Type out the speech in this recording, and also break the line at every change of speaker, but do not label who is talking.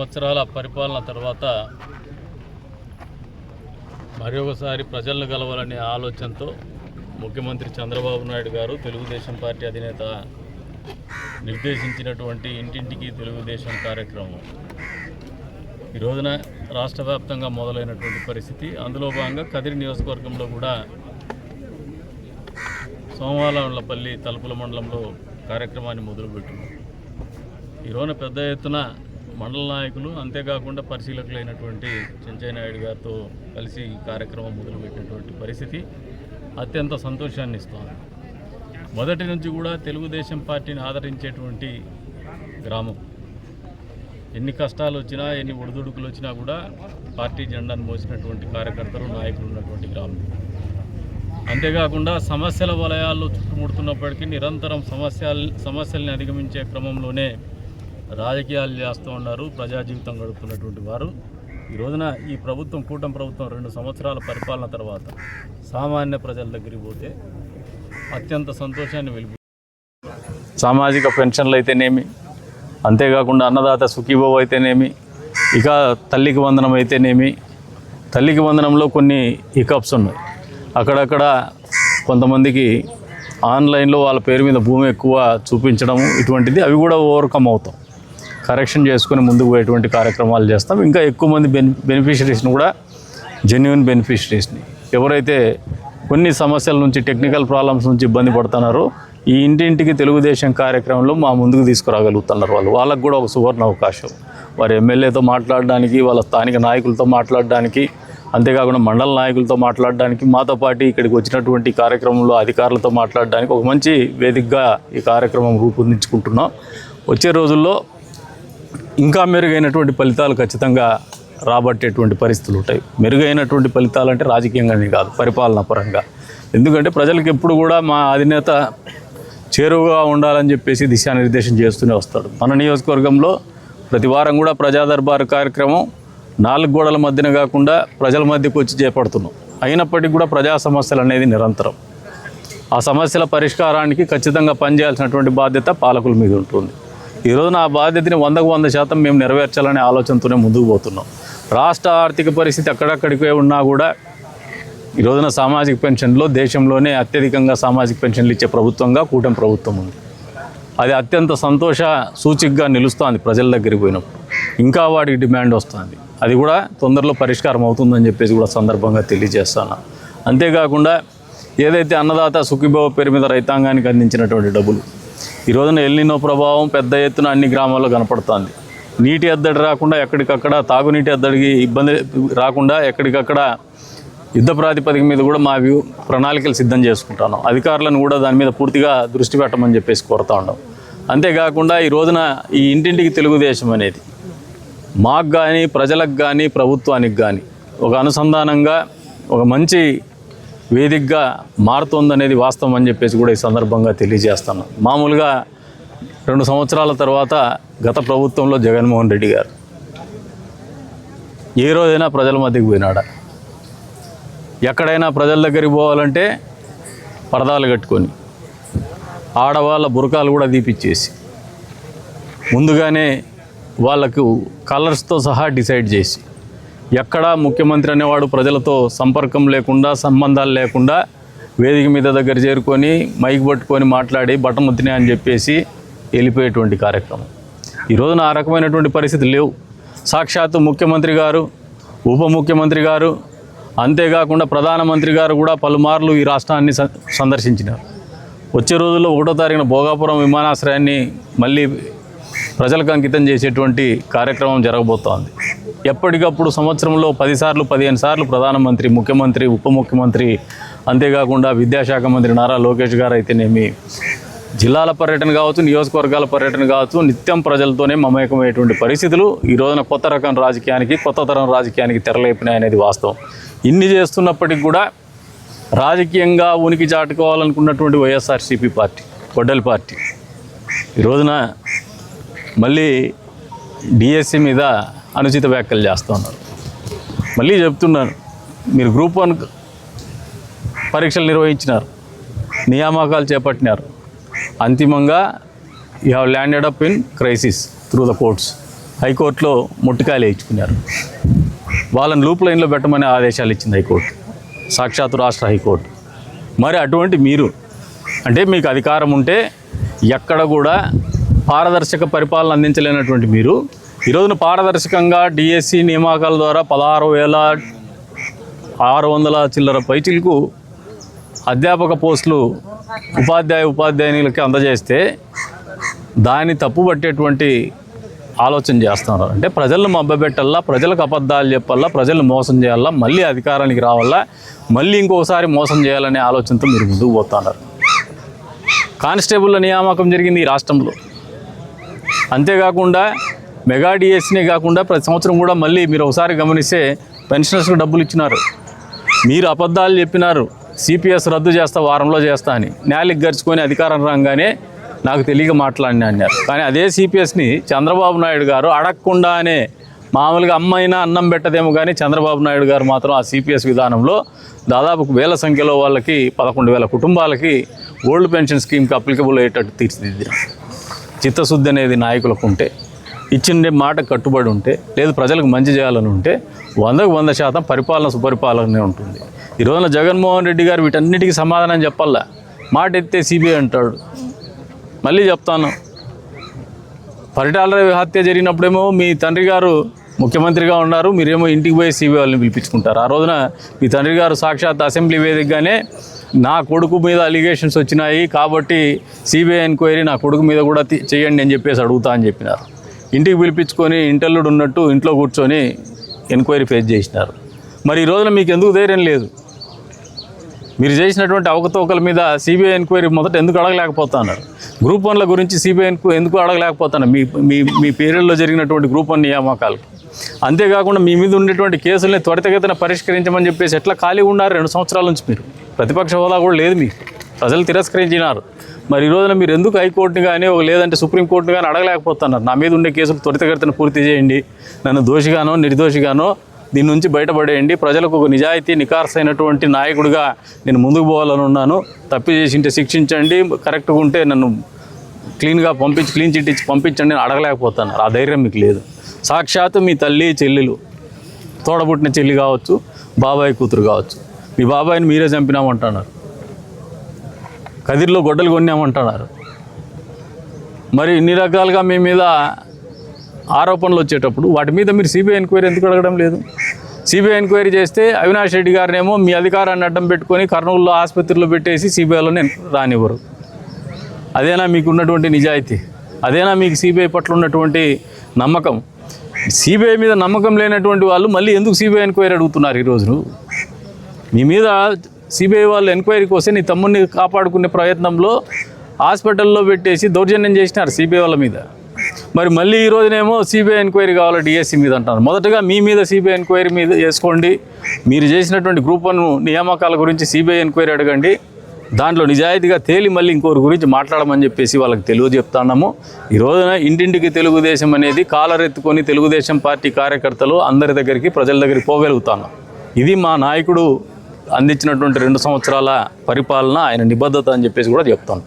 సంవత్సరాల పరిపాలన తర్వాత మరొకసారి ప్రజలను కలవాలనే ఆలోచనతో ముఖ్యమంత్రి చంద్రబాబు నాయుడు గారు తెలుగుదేశం పార్టీ అధినేత నిర్దేశించినటువంటి ఇంటింటికి తెలుగుదేశం కార్యక్రమం ఈ రోజున రాష్ట్ర వ్యాప్తంగా మొదలైనటువంటి పరిస్థితి. అందులో భాగంగా కదిరి నియోజకవర్గంలో కూడా సోమవారపల్లి తలుపుల మండలంలో కార్యక్రమాన్ని మొదలుపెట్టింది. ఈ రోజున పెద్ద ఎత్తున మండల నాయకులు అంతేకాకుండా పరిశీలకులైనటువంటి చెంచయ్య నాయుడు గారితో కలిసి ఈ కార్యక్రమం మొదలుపెట్టినటువంటి పరిస్థితి అత్యంత సంతోషాన్ని ఇస్తోంది. మొదటి నుంచి కూడా తెలుగుదేశం పార్టీని ఆదరించేటువంటి గ్రామం. ఎన్ని కష్టాలు వచ్చినా ఎన్ని ఒడిదుడుకులు వచ్చినా కూడా పార్టీ జెండాను మోసినటువంటి కార్యకర్తలు నాయకులు ఉన్నటువంటి గ్రామం. అంతేకాకుండా సమస్యల వలయాల్లో చుట్టుముడుతున్నప్పటికీ నిరంతరం సమస్యల్ని అధిగమించే క్రమంలోనే రాజకీయాలు చేస్తూ ఉన్నారు, ప్రజా జీవితం గడుపుతున్నటువంటి వారు. ఈ రోజున ఈ ప్రభుత్వం కూటమి ప్రభుత్వం 2 సంవత్సరాల పరిపాలన తర్వాత సామాన్య ప్రజల దగ్గరికి పోతే అత్యంత సంతోషాన్ని వెలుగు. సామాజిక పెన్షన్లు అయితేనేమి, అంతేకాకుండా అన్నదాత సుఖీభవ అయితేనేమి, ఇక తల్లికి వందనం అయితేనేమి. తల్లికి వందనంలో కొన్ని హికప్స్ ఉన్నాయి. అక్కడక్కడ కొంతమందికి ఆన్లైన్లో వాళ్ళ పేరు మీద భూమి ఎక్కువ చూపించడము ఇటువంటిది, అవి కూడా ఓవర్కమ్ అవుతాం, కరెక్షన్ చేసుకుని ముందుకు పోయేటువంటి కార్యక్రమాలు చేస్తాం. ఇంకా ఎక్కువ మంది బెనిఫిషరీస్ని కూడా జెన్యున్ బెనిఫిషరీస్ని ఎవరైతే కొన్ని సమస్యల నుంచి టెక్నికల్ ప్రాబ్లమ్స్ నుంచి ఇబ్బంది పడుతున్నారో ఈ ఇంటింటికి తెలుగుదేశం కార్యక్రమంలో మా ముందుకు తీసుకురాగలుగుతున్నారు. వాళ్ళకు కూడా ఒక సువర్ణ అవకాశం. వారి ఎమ్మెల్యేతో మాట్లాడడానికి, వాళ్ళ స్థానిక నాయకులతో మాట్లాడడానికి, అంతేకాకుండా మండల నాయకులతో మాట్లాడడానికి, మాతో పాటు ఇక్కడికి వచ్చినటువంటి కార్యక్రమంలో అధికారులతో మాట్లాడడానికి ఒక మంచి వేదికగా ఈ కార్యక్రమం రూపొందించుకుంటున్నాం. వచ్చే రోజుల్లో ఇంకా మెరుగైనటువంటి ఫలితాలు ఖచ్చితంగా రాబట్టేటువంటి పరిస్థితులు ఉంటాయి. మెరుగైనటువంటి ఫలితాలు అంటే రాజకీయంగానే కాదు, పరిపాలనా పరంగా. ఎందుకంటే ప్రజలకు ఎప్పుడు కూడా మా అధినేత చేరువగా ఉండాలని చెప్పేసి దిశానిర్దేశం చేస్తూనే వస్తాడు. మన నియోజకవర్గంలో ప్రతి వారం కూడా ప్రజా దర్బారు కార్యక్రమం 4 గోడల మధ్యన కాకుండా ప్రజల మధ్యకు వచ్చి చేపడుతున్నాం. అయినప్పటికీ కూడా ప్రజా సమస్యలు అనేది నిరంతరం. ఆ సమస్యల పరిష్కారానికి ఖచ్చితంగా పనిచేయాల్సినటువంటి బాధ్యత పాలకుల మీద ఉంటుంది. ఈ రోజున ఆ బాధ్యతని 100% మేము నెరవేర్చాలనే ఆలోచనతోనే ముందుకు పోతున్నాం. రాష్ట్ర ఆర్థిక పరిస్థితి అక్కడక్కడికే ఉన్నా కూడా ఈ రోజున సామాజిక పెన్షన్లో దేశంలోనే అత్యధికంగా సామాజిక పెన్షన్లు ఇచ్చే ప్రభుత్వంగా కూటమి ప్రభుత్వం ఉంది. అది అత్యంత సంతోష సూచికగా నిలుస్తుంది ప్రజల దగ్గరికి పోయినప్పుడు. ఇంకా వాటికి డిమాండ్ వస్తుంది. అది కూడా తొందరలో పరిష్కారం అవుతుందని చెప్పేసి కూడా సందర్భంగా తెలియజేస్తాను. అంతేకాకుండా ఏదైతే అన్నదాత సుఖీభవ పేరు మీద రైతాంగానికి అందించినటువంటి డబ్బులు ఈ రోజున ఎల్నినో ప్రభావం పెద్ద ఎత్తున అన్ని గ్రామాల్లో కనపడుతుంది. నీటి ఎద్దడి రాకుండా ఎక్కడికక్కడ, తాగునీటి ఎద్దడికి ఇబ్బంది రాకుండా ఎక్కడికక్కడ యుద్ధ ప్రాతిపదిక మీద కూడా మా ప్రణాళికలు సిద్ధం చేసుకుంటాను. అధికారులను కూడా దాని మీద పూర్తిగా దృష్టి పెట్టమని చెప్పేసి కోరుతా ఉన్నాం. అంతేకాకుండా ఈ రోజున ఈ ఇంటింటికి తెలుగుదేశం అనేది మాకు కానీ, ప్రజలకు కానీ, ప్రభుత్వానికి కానీ ఒక అనుసంధానంగా ఒక మంచి వేదికగా మారుతోందనేది వాస్తవం అని చెప్పేసి కూడా ఈ సందర్భంగా తెలియజేస్తాను. మామూలుగా 2 సంవత్సరాల తర్వాత గత ప్రభుత్వంలో జగన్మోహన్ రెడ్డి గారు ఏ రోజైనా ప్రజల మధ్యకి పోయినాడా? ఎక్కడైనా ప్రజల దగ్గరికి పోవాలంటే పరదాలు కట్టుకొని ఆడవాళ్ళ బురకాలు కూడా దీపిచ్చేసి ముందుగానే వాళ్ళకు కలర్స్తో సహా డిసైడ్ చేసి ఎక్కడా ముఖ్యమంత్రి అనేవాడు ప్రజలతో సంపర్కం లేకుండా, సంబంధాలు లేకుండా వేదిక మీద దగ్గర చేరుకొని మైక్ పట్టుకొని మాట్లాడి బటన్ వద్దినే అని చెప్పేసి వెళ్ళిపోయేటువంటి కార్యక్రమం. ఈ రోజున ఆ రకమైనటువంటి పరిస్థితులు లేవు. సాక్షాత్తు ముఖ్యమంత్రి గారు, ఉప ముఖ్యమంత్రి గారు, అంతేకాకుండా ప్రధానమంత్రి గారు కూడా పలుమార్లు ఈ రాష్ట్రాన్ని సందర్శించినారు. వచ్చే రోజుల్లో 1వ తారీఖున భోగాపురం విమానాశ్రయాన్ని మళ్ళీ ప్రజలకు అంకితం చేసేటువంటి కార్యక్రమం జరగబోతోంది. ఎప్పటికప్పుడు సంవత్సరంలో 10 సార్లు 15 సార్లు ప్రధానమంత్రి, ముఖ్యమంత్రి, ఉప ముఖ్యమంత్రి, అంతేకాకుండా విద్యాశాఖ మంత్రి నారా లోకేష్ గారు అయితేనేమి జిల్లాల పర్యటన కావచ్చు, నియోజకవర్గాల పర్యటన కావచ్చు, నిత్యం ప్రజలతోనే మమేకమయ్యేటువంటి పరిస్థితులు ఈ రోజున కొత్త రకం రాజకీయానికి, కొత్త తరం రాజకీయానికి తెరలేపినాయనేది వాస్తవం. ఇన్ని చేస్తున్నప్పటికీ కూడా రాజకీయంగా ఉనికి చాటుకోవాలనుకున్నటువంటి వైఎస్ఆర్సీపీ పార్టీ, గొడ్డలి పార్టీ ఈ రోజున మళ్ళీ డిఎస్సి మీద అనుచిత వ్యాఖ్యలు చేస్తూ ఉన్నారు. మళ్ళీ చెప్తున్నాను, మీరు గ్రూప్ 1 పరీక్షలు నిర్వహించినారు, నియామకాలు చేపట్టినారు. అంతిమంగా you have landed up in crisis through the courts. హైకోర్టులో ముట్టికాయలు వేయించుకున్నారు. వాళ్ళని లూప్ లైన్లో పెట్టమని ఆదేశాలు ఇచ్చింది హైకోర్టు, సాక్షాత్తు రాష్ట్ర హైకోర్టు. మరి అటువంటి మీరు అంటే మీకు అధికారం ఉంటే ఎక్కడ కూడా పారదర్శక పరిపాలన అందించలేనటువంటి మీరు ఈరోజున పారదర్శకంగా డిఎస్సి నియామకాల ద్వారా 16,600 చిల్లర పైచిలకు అధ్యాపక పోస్టులు ఉపాధ్యాయునికి అందజేస్తే దాన్ని తప్పుపట్టేటువంటి ఆలోచన చేస్తున్నారు. అంటే ప్రజలను మభ్యపెట్టాలా, ప్రజలకు అబద్ధాలు చెప్పాలా, ప్రజలను మోసం చేయాలా, మళ్ళీ అధికారానికి రావాలా, మళ్ళీ ఇంకొకసారి మోసం చేయాలనే ఆలోచనతో మీరు ముందుకు పోతున్నారు. కానిస్టేబుల్ల నియామకం జరిగింది ఈ రాష్ట్రంలో. అంతేకాకుండా మెగా డిఎస్సీనే కాకుండా ప్రతి సంవత్సరం కూడా మళ్ళీ మీరు ఒకసారి గమనిస్తే పెన్షనర్స్కి డబ్బులు ఇచ్చినారు. మీరు అబద్ధాలు చెప్పినారు, సిపిఎస్ రద్దు చేస్తా, వారంలో చేస్తా అని. నేలకి గరుచుకొని అధికారం రాగానే నాకు తెలియక మాట్లాడినా అన్నారు. కానీ అదే సిపిఎస్ని చంద్రబాబు నాయుడు గారు అడగకుండానే, మామూలుగా అమ్మైనా అన్నం పెట్టదేమో కానీ చంద్రబాబు నాయుడు గారు మాత్రం ఆ సిపిఎస్ విధానంలో దాదాపు వేల సంఖ్యలో వాళ్ళకి 11,000 కుటుంబాలకి ఓల్డ్ పెన్షన్ స్కీమ్కి అప్లికబుల్ అయ్యేటట్టు తీర్చిదిద్దాం. చిత్తశుద్ధి అనేది నాయకులకు ఉంటే, ఇచ్చిన మాట కట్టుబడి ఉంటే, లేదు ప్రజలకు మంచి చేయాలని ఉంటే 100% పరిపాలన సుపరిపాలనే ఉంటుంది. ఈ రోజున జగన్మోహన్ రెడ్డి గారు వీటన్నిటికీ సమాధానం చెప్పాలా. మాట ఎత్తే సిబిఐ అంటాడు. మళ్ళీ చెప్తాను, పరిటాల హత్య జరిగినప్పుడేమో మీ తండ్రి గారు ముఖ్యమంత్రిగా ఉన్నారు, మీరేమో ఇంటికి పోయి సిబిఐ వాళ్ళని పిలిపించుకుంటారు. ఆ రోజున మీ తండ్రి గారు సాక్షాత్ అసెంబ్లీ వేదికగానే నా కొడుకు మీద అలిగేషన్స్ వచ్చినాయి కాబట్టి సిబిఐ ఎంక్వైరీ నా కొడుకు మీద కూడా చేయండి అని చెప్పేసి అడుగుతా అని చెప్పినారు. ఇంటికి పిలిపించుకొని ఇంటల్లుడు ఉన్నట్టు ఇంట్లో కూర్చొని ఎంక్వైరీ ఫేస్ చేసినారు. మరి ఈ రోజున మీకు ఎందుకు ధైర్యం లేదు? మీరు చేసినటువంటి అవకతవకల మీద సిబిఐ ఎంక్వైరీ మొదట ఎందుకు అడగలేకపోతున్నారు? గ్రూప్ 1ల గురించి సిబిఐ ఎందుకు అడగలేకపోతున్నారు? మీ పీరియడ్లో జరిగినటువంటి గ్రూప్ 1 నియామకాలు. అంతేకాకుండా మీ మీద ఉండేటువంటి కేసుల్ని త్వరితగతిన పరిష్కరించమని చెప్పేసి ఎట్లా ఖాళీ ఉన్నారు 2 సంవత్సరాల నుంచి? మీరు ప్రతిపక్ష హోదా కూడా లేదు, మీకు ప్రజలు తిరస్కరించినారు. మరి ఈ రోజున మీరు ఎందుకు హైకోర్టుని కానీ లేదంటే సుప్రీంకోర్టుని కానీ అడగలేకపోతున్నారు? నా మీద ఉండే కేసులు త్వరితగతిన పూర్తి చేయండి, నన్ను దోషిగానో నిర్దోషిగానో దీని నుంచి బయటపడేయండి, ప్రజలకు ఒక నిజాయితీ నికార్సైనటువంటి నాయకుడిగా నేను ముందుకు పోవాలని ఉన్నాను, తప్పు చేసింటే శిక్షించండి, కరెక్ట్గా ఉంటే నన్ను క్లీన్గా క్లీన్ చిట్ ఇచ్చి పంపించండి అని అడగలేకపోతున్నారు. ఆ ధైర్యం మీకు లేదు. సాక్షాత్తు మీ తల్లి చెల్లెలు, తోడబుట్టిన చెల్లి కావచ్చు, బాబాయ్ కూతురు కావచ్చు, మీ బాబాయిని మీరే చంపినామంటున్నారు, కదిర్లో గొడ్డలు కొన్నామంటున్నారు. మరి ఇన్ని రకాలుగా మీ మీద ఆరోపణలు వచ్చేటప్పుడు వాటి మీద మీరు సిబిఐ ఎంక్వైరీ ఎందుకు అడగడం లేదు? సిబిఐ ఎంక్వైరీ చేస్తే అవినాష్ రెడ్డి గారినేమో మీ అధికారాన్ని అడ్డం పెట్టుకొని కర్నూలులో ఆసుపత్రిలో పెట్టేసి సిబిఐలోనే రానివ్వరు. అదేనా మీకు ఉన్నటువంటి నిజాయితీ? అదేనా మీకు సిబిఐ పట్ల ఉన్నటువంటి నమ్మకం? సిబిఐ మీద నమ్మకం లేనటువంటి వాళ్ళు మళ్ళీ ఎందుకు సిబిఐ ఎంక్వైరీ అడుగుతున్నారు? ఈరోజు మీ మీద సిబిఐ వాళ్ళు ఎంక్వైరీకి వస్తే నీ తమ్ముడిని కాపాడుకునే ప్రయత్నంలో హాస్పిటల్లో పెట్టేసి దౌర్జన్యం చేసినారు సిబిఐ వాళ్ళ మీద. మరి మళ్ళీ ఈ రోజునేమో సిబిఐ ఎంక్వైరీ కావాలి డిఎస్సి మీద అంటారు. మొదటగా మీ మీద సిబిఐ ఎంక్వైరీ మీద చేసుకోండి. మీరు చేసినటువంటి గ్రూప్ 1 నియామకాల గురించి సిబిఐ ఎంక్వైరీ అడగండి. దాంట్లో నిజాయితీగా తేలి మళ్ళీ ఇంకోరి గురించి మాట్లాడమని చెప్పేసి వాళ్ళకి చెప్తున్నాము. ఈ రోజున ఇంటింటికి తెలుగుదేశం అనేది కాలరెత్తుకొని తెలుగుదేశం పార్టీ కార్యకర్తలు అందరి దగ్గరికి, ప్రజల దగ్గరికి పోగలుగుతున్నాం. ఇది మా నాయకుడు అందించినటువంటి 2 సంవత్సరాల పరిపాలన, ఆయన నిబద్ధత అని చెప్పేసి కూడా చెప్తాను.